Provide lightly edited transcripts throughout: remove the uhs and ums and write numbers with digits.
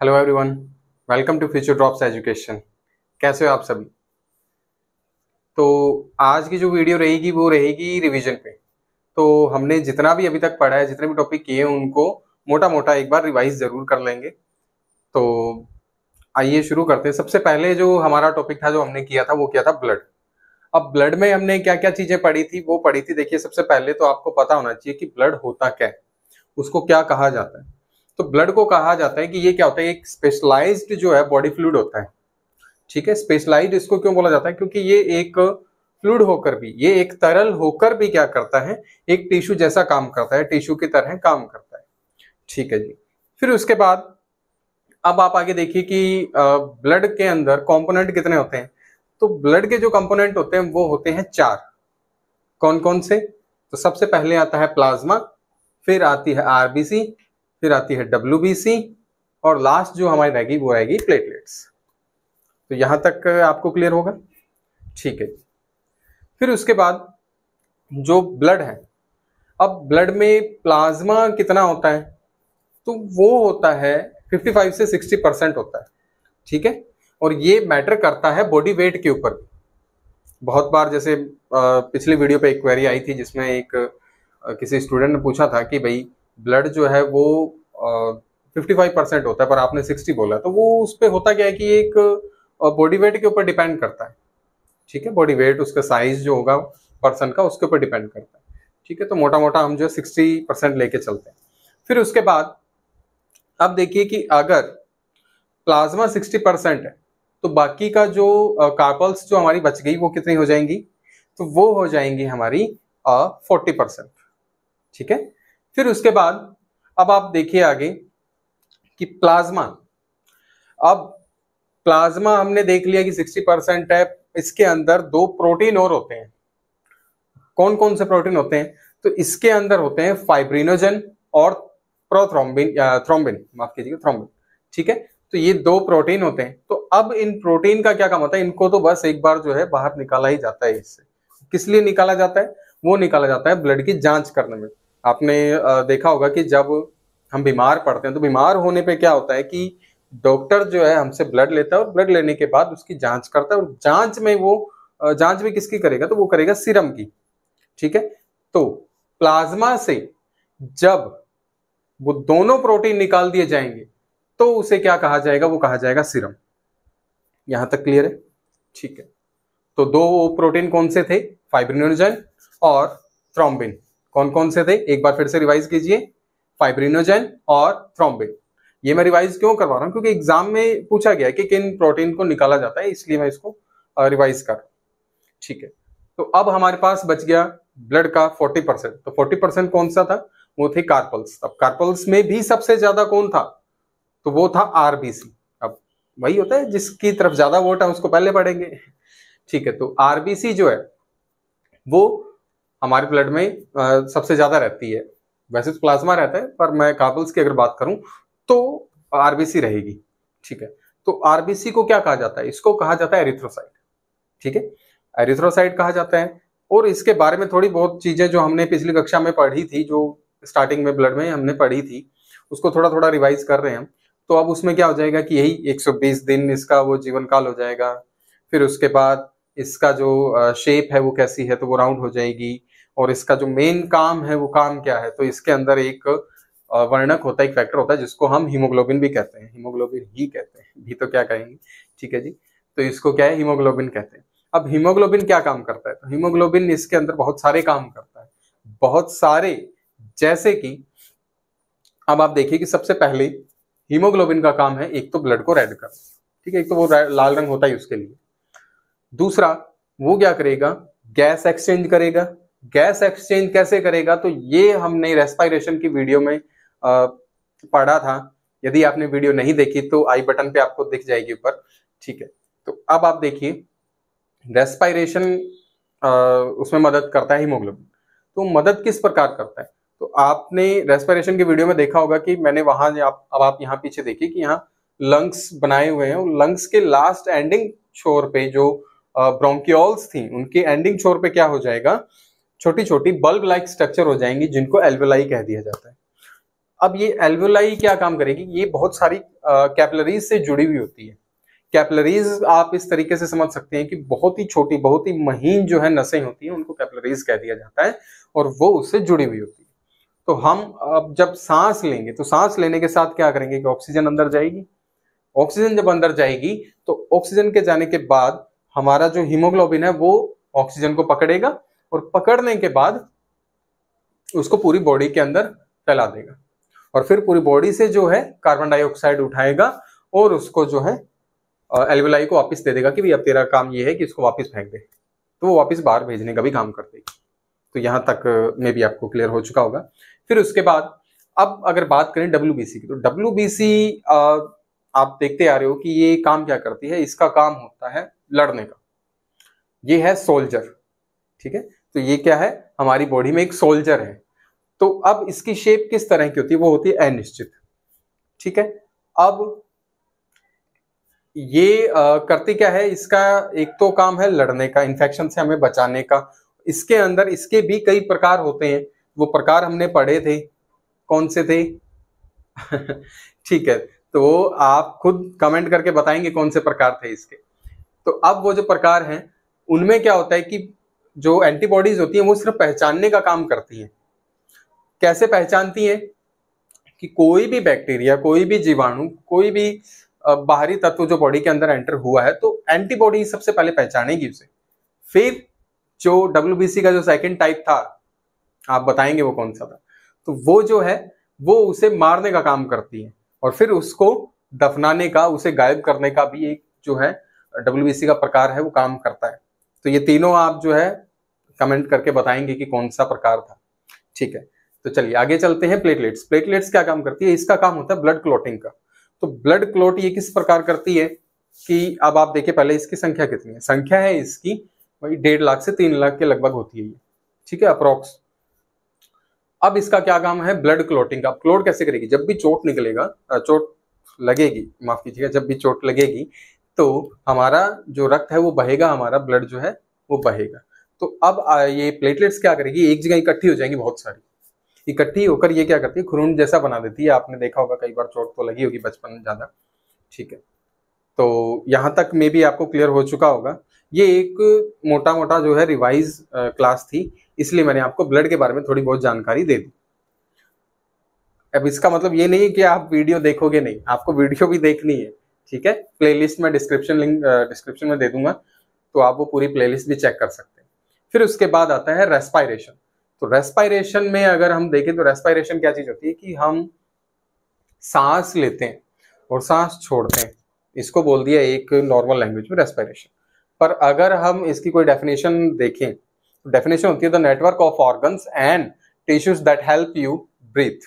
Hello everyone, welcome to future drops education. कैसे हो आप सभी? तो आज की जो वीडियो रहेगी वो रहेगी रिवीजन पे। तो हमने जितना भी अभी तक पढ़ा है, जितने भी टॉपिक किए हैं उनको मोटा मोटा एक बार रिवाइज जरूर कर लेंगे। तो आइए शुरू करते हैं। सबसे पहले जो हमारा टॉपिक था, जो हमने किया था, वो किया था ब्लड। अब ब्लड में हमने क्या क्या चीजें पढ़ी थी, वो पढ़ी थी। देखिए, सबसे पहले तो आपको पता होना चाहिए कि ब्लड होता क्या है, उसको क्या कहा जाता है। तो ब्लड को कहा जाता है कि ये क्या होता है, एक स्पेशलाइज्ड जो है बॉडी फ्लूइड होता है। ठीक है, स्पेशलाइज्ड इसको क्यों बोला जाता है? क्योंकि ये एक फ्लूइड होकर भी, ये एक तरल होकर भी क्या करता है, एक टिश्यू जैसा काम करता है, टिश्यू की तरह काम करता है। ठीक है जी। फिर उसके बाद अब आप आगे देखिए कि ब्लड के अंदर कंपोनेंट कितने होते हैं। तो ब्लड के जो कंपोनेंट होते हैं वो होते हैं चार। कौन कौन से? तो सबसे पहले आता है प्लाज्मा, फिर आती है आरबीसी, फिर आती है डब्ल्यूबीसी, और लास्ट जो हमारी रहेगी वो रहेगी प्लेटलेट्स। तो यहां तक आपको क्लियर होगा? ठीक है। फिर उसके बाद जो ब्लड है, अब ब्लड में प्लाज्मा कितना होता है? तो वो होता है 55 से 60% होता है। ठीक है, और ये मैटर करता है बॉडी वेट के ऊपर। बहुत बार जैसे पिछली वीडियो पे एक क्वेरी आई थी जिसमें एक किसी स्टूडेंट ने पूछा था कि भाई ब्लड जो है वो 55% होता है पर आपने 60 बोला, तो वो उस पर होता क्या है कि एक बॉडी वेट के ऊपर डिपेंड करता है। ठीक है, बॉडी वेट, उसका साइज जो होगा पर्सन का, उसके ऊपर डिपेंड करता है। ठीक है, तो मोटा मोटा हम जो 60% लेके चलते हैं। फिर उसके बाद अब देखिए कि अगर प्लाज्मा 60% है तो बाकी का जो कार्पल्स जो हमारी बच गई वो कितनी हो जाएंगी? तो वो हो जाएंगी हमारी 40%। ठीक है। फिर उसके बाद अब आप देखिए आगे कि प्लाज्मा, अब प्लाज्मा हमने देख लिया कि 60% है। इसके अंदर दो प्रोटीन और होते हैं। कौन कौन से प्रोटीन होते हैं? तो इसके अंदर होते हैं फाइब्रिनोजन और प्रोथ्रोम्बिन, थ्रोम्बिन, माफ कीजिएगा, थ्रोम्बिन। ठीक है, तो ये दो प्रोटीन होते हैं। तो अब इन प्रोटीन का क्या काम होता है? इनको तो बस एक बार जो है बाहर निकाला ही जाता है इससे। किस लिए निकाला जाता है? वो निकाला जाता है ब्लड की जांच करने में। आपने देखा होगा कि जब हम बीमार पड़ते हैं तो बीमार होने पे क्या होता है कि डॉक्टर जो है हमसे ब्लड लेता है और ब्लड लेने के बाद उसकी जांच करता है, और जांच में वो जांच भी किसकी करेगा? तो वो करेगा सीरम की। ठीक है, तो प्लाज्मा से जब वो दोनों प्रोटीन निकाल दिए जाएंगे तो उसे क्या कहा जाएगा? वो कहा जाएगा सीरम। यहां तक क्लियर है? ठीक है। तो दो प्रोटीन कौन से थे? फाइब्रिनोजन और थ्रोम्बिन। कौन कौन से थे? एक बार फिर से रिवाइज कीजिए, फाइब्रिनोजन और थ्रोम्बिन। ये मैं रिवाइज क्यों करवा रहा हूं? क्योंकि एग्जाम में पूछा गया कि किन प्रोटीन को निकाला जाता है, इसलिए मैं इसको रिवाइज कर रहा हूं। ठीक है, तो अब हमारे पास बच गया ब्लड का 40%। तो 40% कौन सा था? वो थे कार्पल्स। अब कार्पल्स में भी सबसे ज्यादा कौन था? तो वो था आरबीसी। अब वही होता है, जिसकी तरफ ज्यादा वोट है उसको पहले पढ़ेंगे। ठीक है, तो आरबीसी जो है वो हमारे ब्लड में सबसे ज्यादा रहती है। वैसे तो प्लाज्मा रहता है, पर मैं कार्पल्स की अगर बात करूं तो आरबीसी रहेगी। ठीक है, तो आरबीसी को क्या कहा जाता है? इसको कहा जाता है एरिथ्रोसाइट। ठीक है, एरिथ्रोसाइट कहा जाता है। और इसके बारे में थोड़ी बहुत चीजें जो हमने पिछली कक्षा में पढ़ी थी, जो स्टार्टिंग में ब्लड में हमने पढ़ी थी, उसको थोड़ा थोड़ा रिवाइज कर रहे हैं हम। तो अब उसमें क्या हो जाएगा कि यही 120 दिन इसका वो जीवन काल हो जाएगा। फिर उसके बाद इसका जो शेप है वो कैसी है? तो वो राउंड हो जाएगी। और इसका जो मेन काम है वो काम क्या है? तो इसके अंदर एक वर्णक होता है, एक फैक्टर होता है जिसको हम हीमोग्लोबिन भी कहते हैं। हीमोग्लोबिन ही कहते हैं, भी तो क्या कहेंगे। ठीक है जी, तो इसको क्या है? हीमोग्लोबिन कहते हैं। अब हीमोग्लोबिन क्या काम करता है? तो हीमोग्लोबिन इसके अंदर बहुत सारे काम करता है, बहुत सारे। जैसे कि अब आप देखिए कि सबसे पहले हीमोग्लोबिन का काम है एक तो ब्लड को रेड करना। ठीक है, एक तो वो लाल रंग होता है उसके लिए। दूसरा, वो क्या करेगा? गैस एक्सचेंज करेगा। गैस एक्सचेंज कैसे करेगा? तो ये हमने रेस्पिरेशन की वीडियो में पढ़ा था। यदि आपने वीडियो नहीं देखी तो आई बटन पे आपको दिख जाएगी ऊपर। ठीक है, तो अब आप देखिए रेस्पिरेशन उसमें मदद करता है हीमोग्लोबिन। तो मदद किस प्रकार करता है? तो आपने रेस्पिरेशन की वीडियो में देखा होगा कि मैंने वहां अब आप यहाँ पीछे देखिए कि यहाँ लंग्स बनाए हुए हैं, और लंग्स के लास्ट एंडिंग छोर पे जो ब्रोंकियोल्स थी, उनके एंडिंग छोर पे क्या हो जाएगा? छोटी छोटी बल्ब लाइक स्ट्रक्चर हो जाएंगी, जिनको एल्वेलाई कह दिया जाता है। अब ये एल्वेओलाई क्या काम करेगी, ये बहुत सारी कैपिलरीज से जुड़ी हुई होती है। कैपिलरीज आप इस तरीके से समझ सकते हैं कि बहुत ही छोटी, बहुत ही महीन जो है नसें होती हैं, उनको कैपिलरीज कह दिया जाता है, और वो उससे जुड़ी हुई होती है। तो हम अब जब सांस लेंगे तो सांस लेने के साथ क्या करेंगे कि ऑक्सीजन अंदर जाएगी। ऑक्सीजन जब अंदर जाएगी तो ऑक्सीजन के जाने के बाद हमारा जो हीमोग्लोबिन है वो ऑक्सीजन को पकड़ेगा, और पकड़ने के बाद उसको पूरी बॉडी के अंदर फैला देगा, और फिर पूरी बॉडी से जो है कार्बन डाइऑक्साइड उठाएगा और उसको जो है एल्वेओलाई को वापस दे देगा कि भाई अब तेरा काम ये है कि इसको वापस फेंक दे, तो वो वापस बाहर भेजने का भी काम कर देगी। तो यहां तक में भी आपको क्लियर हो चुका होगा। फिर उसके बाद अब अगर बात करें डब्ल्यूबीसी की, तो डब्ल्यूबीसी आप देखते आ रहे हो कि ये काम क्या करती है, इसका काम होता है लड़ने का। ये है सोल्जर, ठीक है, तो ये क्या है, हमारी बॉडी में एक सोल्जर है। तो अब इसकी शेप किस तरह की होती है, वो होती है अनिश्चित, ठीक है। अब ये करती क्या है, इसका एक तो काम है लड़ने का, इन्फेक्शन से हमें बचाने का। इसके अंदर इसके भी कई प्रकार होते हैं, वो प्रकार हमने पढ़े थे, कौन से थे ठीक है, तो आप खुद कमेंट करके बताएंगे कौन से प्रकार थे इसके। तो अब वो जो प्रकार हैं उनमें क्या होता है कि जो एंटीबॉडीज होती हैं वो सिर्फ पहचानने का काम करती हैं। कैसे पहचानती हैं कि कोई भी बैक्टीरिया, कोई भी जीवाणु, कोई भी बाहरी तत्व जो बॉडी के अंदर एंटर हुआ है, तो एंटीबॉडी सबसे पहले पहचानेगी उसे। फिर जो डब्ल्यूबीसी का जो सेकंड टाइप था, आप बताएंगे वो कौन सा था, तो वो जो है वो उसे मारने का काम करती है, और फिर उसको दफनाने का, उसे गायब करने का भी एक जो है डब्ल्यूबीसी का प्रकार है वो काम करता है। तो ये तीनों आप जो है कमेंट करके बताएंगे कि कौन सा प्रकार था, ठीक है। तो चलिए आगे चलते हैं। प्लेटलेट्स, प्लेटलेट्स क्या काम करती है, इसका काम होता है ब्लड क्लॉटिंग का। तो ब्लड क्लॉट ये किस प्रकार करती है कि अब आप देखिए पहले इसकी संख्या कितनी है, संख्या है इसकी वही 1.5 लाख से 3 लाख के लगभग होती है ये, ठीक है, अप्रोक्स। अब इसका क्या काम है, ब्लड क्लॉटिंग का। क्लॉट कैसे करेगी, जब भी चोट निकलेगा, चोट लगेगी, माफ कीजिएगा, जब भी चोट लगेगी तो हमारा जो रक्त है वो बहेगा, हमारा ब्लड जो है वो बहेगा। तो अब ये प्लेटलेट्स क्या करेगी, एक जगह इकट्ठी हो जाएंगी, बहुत सारी इकट्ठी होकर ये क्या करती है, खून जैसा बना देती है। आपने देखा होगा, कई बार चोट तो लगी होगी बचपन में ज्यादा, ठीक है। तो यहां तक में भी आपको क्लियर हो चुका होगा। ये एक मोटा मोटा जो है रिवाइज क्लास थी, इसलिए मैंने आपको ब्लड के बारे में थोड़ी बहुत जानकारी दे दी। अब इसका मतलब ये नहीं कि आप वीडियो देखोगे नहीं, आपको वीडियो भी देखनी है, ठीक है। प्लेलिस्ट में डिस्क्रिप्शन लिंक डिस्क्रिप्शन में दे दूंगा, तो आप वो पूरी प्लेलिस्ट भी चेक कर सकते हैं। फिर उसके बाद आता है रेस्पायरेशन। तो रेस्पायरेशन में अगर हम देखें तो रेस्पायरेशन क्या चीज होती है कि हम सांस लेते हैं और सांस छोड़ते हैं, इसको बोल दिया एक नॉर्मल लैंग्वेज में रेस्पायरेशन। पर अगर हम इसकी कोई डेफिनेशन देखें तो डेफिनेशन होती है the network of organs and tissues that help you breathe.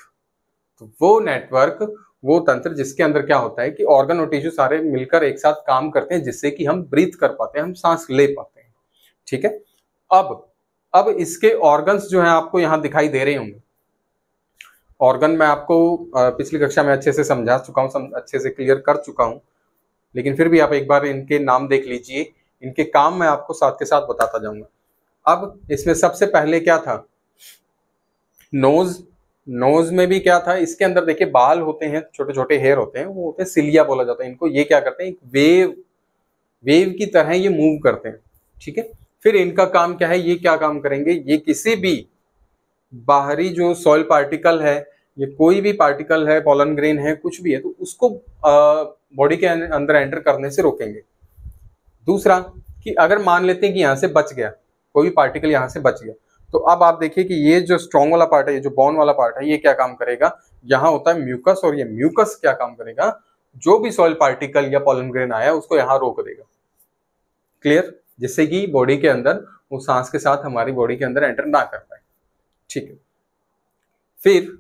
तो वो नेटवर्क, वो तंत्र जिसके अंदर क्या होता है कि ऑर्गन और टिश्यू सारे मिलकर एक साथ काम करते हैं, जिससे कि हम ब्रीथ कर पाते हैं, हम सांस ले पाते हैं, ठीक है। अब इसके ऑर्गन्स जो है आपको यहां दिखाई दे रहे होंगे। ऑर्गन मैं आपको पिछली कक्षा में अच्छे से समझा चुका हूं, अच्छे से क्लियर कर चुका हूं, लेकिन फिर भी आप एक बार इनके नाम देख लीजिए, इनके काम मैं आपको साथ के साथ बताता जाऊंगा। अब इसमें सबसे पहले क्या था, नोज। नोज में भी क्या था, इसके अंदर देखिए बाल होते हैं, छोटे छोटे हेयर होते हैं, वो होते हैं सिलिया बोला जाता है इनको। ये क्या करते हैं, एक वेव की तरह ये मूव करते हैं, ठीक है। फिर इनका काम क्या है, ये क्या काम करेंगे, ये किसी भी बाहरी जो सॉइल पार्टिकल है, ये कोई भी पार्टिकल है, पॉलन ग्रेन है, कुछ भी है, तो उसको बॉडी के अंदर एंटर करने से रोकेंगे। दूसरा कि अगर मान लेते हैं कि यहाँ से बच गया, कोई भी पार्टिकल यहाँ से बच गया, तो अब आप देखिए कि ये जो स्ट्रॉन्ग वाला पार्ट है, ये जो बोन वाला पार्ट है, ये क्या काम करेगा, यहाँ होता है म्यूकस, और ये म्यूकस क्या काम करेगा, जो भी सॉइल पार्टिकल या पॉलन ग्रेन आया उसको यहाँ रोक देगा। क्लियर, जिससे कि बॉडी के अंदर वो सांस के साथ हमारी बॉडी के अंदर एंटर ना कर पाए, ठीक है। फिर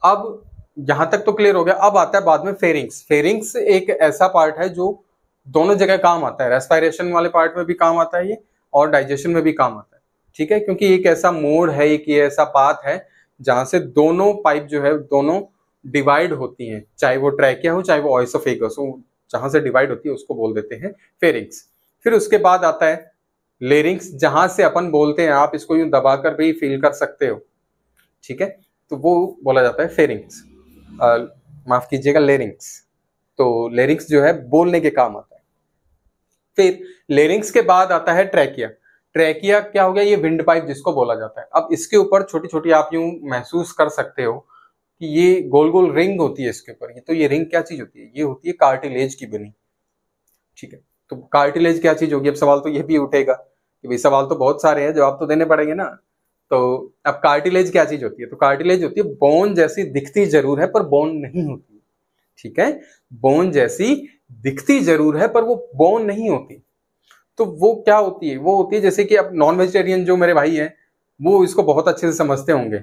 अब यहां तक तो क्लियर हो गया। अब आता है बाद में फेरिंग्स। फेरिंग्स एक ऐसा पार्ट है जो दोनों जगह काम आता है, रेस्पायरेशन वाले पार्ट में भी काम आता है ये, और डाइजेशन में भी काम आता है, ठीक है। क्योंकि एक ऐसा मोड है, एक ये ऐसा पाथ है जहां से दोनों पाइप जो है दोनों डिवाइड होती हैं, चाहे वो ट्रैकिया हो चाहे वो ऑयसोफेगस हो, जहां से डिवाइड होती है उसको बोल देते हैं फेरिंग्स। फिर उसके बाद आता है लेरिंग्स, जहां से अपन बोलते हैं, आप इसको यूं दबाकर भी फील कर सकते हो, ठीक है। तो वो बोला जाता है फेरिंग्स, माफ कीजिएगा लेरिंग्स। तो लेरिंग्स जो है बोलने के काम आता है। फिर लेरिंग्स के बाद आता है ट्रैकिया। ट्रैकिया क्या हो गया, ये विंड पाइप जिसको बोला जाता है। अब इसके ऊपर छोटी छोटी आप यूं महसूस कर सकते हो कि ये गोल गोल रिंग होती है इसके ऊपर। तो ये रिंग क्या चीज होती है, ये होती है कार्टिलेज की बनी, ठीक है। तो कार्टिलेज क्या चीज होगी, अब सवाल तो ये भी उठेगा कि भाई सवाल तो बहुत सारे हैं, जवाब तो देने पड़ेंगे ना। तो अब कार्टिलेज क्या चीज होती है, तो कार्टिलेज होती है बोन जैसी दिखती जरूर है पर बोन नहीं होती, ठीक है। बोन जैसी दिखती जरूर है पर वो बोन नहीं होती। तो वो क्या होती है, वो होती है जैसे कि अब नॉन वेजिटेरियन जो मेरे भाई हैं वो इसको बहुत अच्छे से समझते होंगे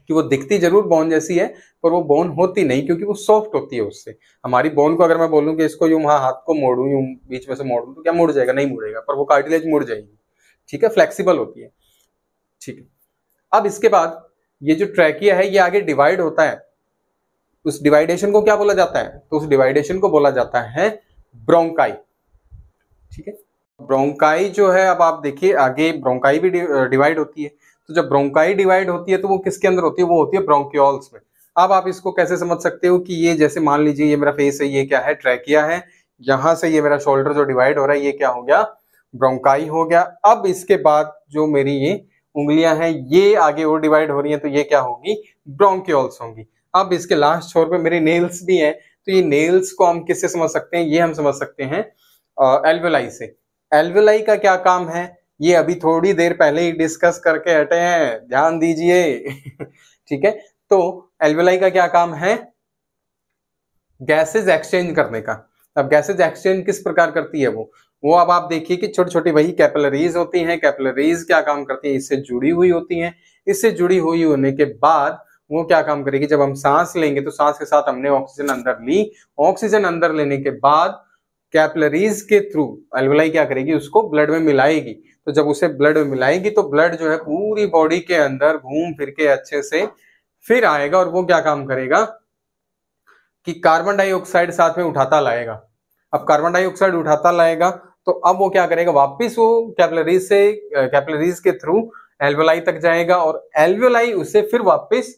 कि वो दिखती जरूर बोन जैसी है पर वो बोन होती नहीं, क्योंकि वो सॉफ्ट होती है उससे। हमारी बोन को अगर मैं बोलूं कि इसको यूं हाथ को मोड़ूं, यूं बीच में से मोड़ूं, तो क्या मुड़ जाएगा, नहीं मुड़ेगा, पर वो कार्टिलेज मुड़ जाएगी, ठीक है, फ्लेक्सिबल होती है, ठीक है। अब इसके बाद ये जो ट्रैकिया है ये आगे डिवाइड होता है, उस डिवाइडेशन को क्या बोला जाता है, तो उस डिवाइडेशन को बोला जाता है ब्रोंकाई, ठीक है। ब्रोंकाई जो है, अब आप देखिए आगे ब्रोंकाई भी डिवाइड होती है। तो जब ब्रोंकाई डिवाइड होती है तो वो किसके अंदर होती है, वो होती है ब्रोंकियोल्स में। अब आप इसको कैसे समझ सकते हो कि ये जैसे मान लीजिए ये मेरा फेस है, ये क्या है, ट्रैकिया है, यहां से ये मेरा शोल्डर जो डिवाइड हो रहा है ये क्या हो गया, ब्रोंकाई हो गया। अब इसके बाद जो मेरी ये उंगलियां हैं ये आगे और डिवाइड हो रही हैं, तो ये क्या होगी, ब्रोंकियोल्स होंगी। अब इसके लास्ट छोर पे मेरे नेल्स भी हैं, तो ये नेल्स को हम किससे समझ सकते हैं, ये हम समझ सकते हैं एल्वेलाई से। एल्वेलाई का क्या काम है, ये अभी थोड़ी देर पहले ही डिस्कस करके हटे हैं, ध्यान दीजिए ठीक है। तो एल्वेलाई का क्या काम है, गैसेज एक्सचेंज करने का। अब गैसेज एक्सचेंज किस प्रकार करती है वो अब आप देखिए कि छोटी छोटी वही कैपिलरीज होती हैं। कैपिलरीज क्या काम करती है, इससे जुड़ी हुई होती हैं। इससे जुड़ी हुई होने के बाद वो क्या काम करेगी, जब हम सांस लेंगे तो सांस के साथ हमने ऑक्सीजन अंदर ली, ऑक्सीजन अंदर लेने के बाद कैपिलरीज के थ्रू एल्वेलाई क्या करेगी, उसको ब्लड में मिलाएगी। तो जब उसे ब्लड में मिलाएगी तो ब्लड जो है पूरी बॉडी के अंदर घूम फिर के अच्छे से फिर आएगा, और वो क्या काम करेगा कि कार्बन डाइऑक्साइड साथ में उठाता लाएगा। अब कार्बन डाइऑक्साइड उठाता लाएगा तो अब वो क्या करेगा, वापिस वो कैपिलरीज के थ्रू एल्वेलाई तक जाएगा, और एल्वेलाई उसे फिर वापस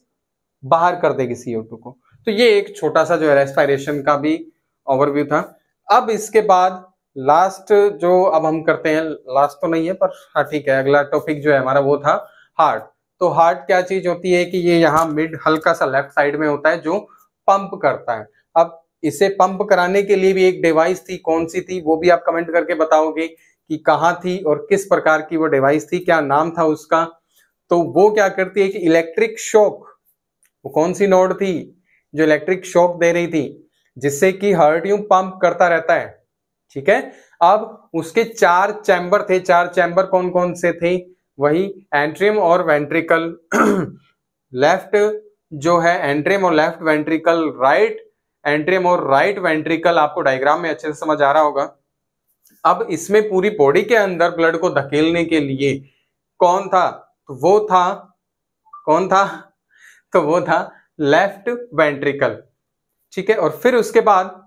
बाहर कर देगी CO2 को। तो ये एक छोटा सा जो है रेस्पिरेशन का भी ओवरव्यू था। अब इसके बाद लास्ट जो अब हम करते हैं, लास्ट तो नहीं है पर हाँ ठीक है, अगला टॉपिक जो है हमारा वो था हार्ट। तो हार्ट क्या चीज होती है कि ये यहाँ मिड हल्का सा लेफ्ट साइड में होता है जो पंप करता है। अब इसे पंप कराने के लिए भी एक डिवाइस थी, कौन सी थी वो भी आप कमेंट करके बताओगे कि कहाँ थी और किस प्रकार की वो डिवाइस थी, क्या नाम था उसका। तो वो क्या करती है कि इलेक्ट्रिक शॉक, वो कौन सी नोड थी जो इलेक्ट्रिक शॉक दे रही थी जिससे कि हार्ट यूं पंप करता रहता है, ठीक है। अब उसके 4 चैम्बर थे, 4 चैम्बर कौन कौन से थे, वही एंट्रियम और वेंट्रिकल लेफ्ट जो है एंट्रियम और लेफ्ट वेंट्रिकल, राइट एंट्रियम और राइट वेंट्रिकल, आपको डायग्राम में अच्छे से समझ आ रहा होगा। अब इसमें पूरी बॉडी के अंदर ब्लड को धकेलने के लिए कौन था, तो वो था कौन था, तो वो था लेफ्ट वेंट्रिकल, ठीक है। और फिर उसके बाद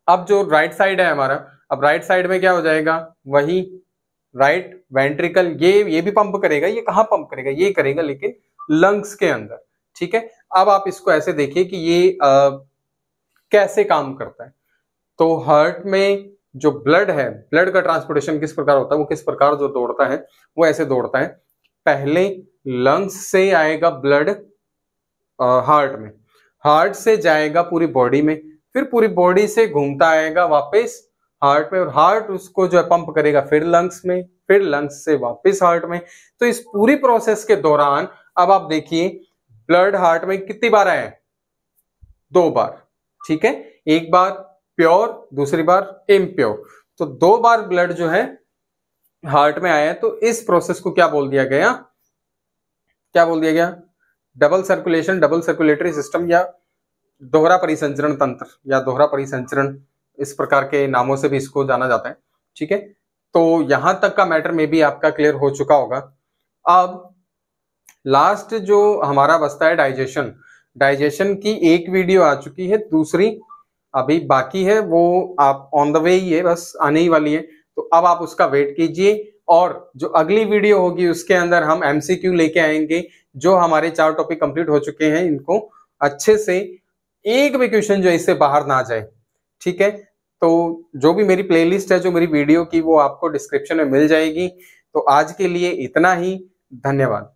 अब जो राइट साइड है हमारा, अब राइट साइड में क्या हो जाएगा, वही राइट वेंट्रिकल, ये भी पंप करेगा। ये कहां पंप करेगा, ये करेगा लेकिन लंग्स के अंदर, ठीक है। अब आप इसको ऐसे देखिए कि ये कैसे काम करता है। तो हार्ट में जो ब्लड है, ब्लड का ट्रांसपोर्टेशन किस प्रकार होता है, वो किस प्रकार जो दौड़ता है वो ऐसे दौड़ता है। पहले लंग्स से आएगा ब्लड हार्ट में, हार्ट से जाएगा पूरी बॉडी में, फिर पूरी बॉडी से घूमता आएगा वापस हार्ट में, और हार्ट उसको जो है पंप करेगा फिर लंग्स में, फिर लंग्स से वापस हार्ट में। तो इस पूरी प्रोसेस के दौरान अब आप देखिए ब्लड हार्ट में कितनी बार आए, 2 बार, ठीक है। एक बार प्योर, दूसरी बार इम्प्योर, तो 2 बार ब्लड जो है हार्ट में आया है। तो इस प्रोसेस को क्या बोल दिया गया, क्या बोल दिया गया, double circulation, double circulatory system, या दोहरा परिसंचरण तंत्र, या दोहरा परिसंचरण, इस प्रकार के नामों से भी इसको जाना जाता है, ठीक है। तो यहां तक का मैटर में भी आपका क्लियर हो चुका होगा। अब लास्ट जो हमारा बचता है डाइजेशन, डाइजेशन की एक वीडियो आ चुकी है, दूसरी अभी बाकी है, वो आप ऑन द वे ही है, बस आने ही वाली है। तो अब आप उसका वेट कीजिए और जो अगली वीडियो होगी उसके अंदर हम एमसीक्यू लेके आएंगे, जो हमारे 4 टॉपिक कंप्लीट हो चुके हैं, इनको अच्छे से एक भी क्वेश्चन जो इससे बाहर ना जाए। ठीक है, तो जो भी मेरी प्लेलिस्ट है जो मेरी वीडियो की, वो आपको डिस्क्रिप्शन में मिल जाएगी। तो आज के लिए इतना ही, धन्यवाद।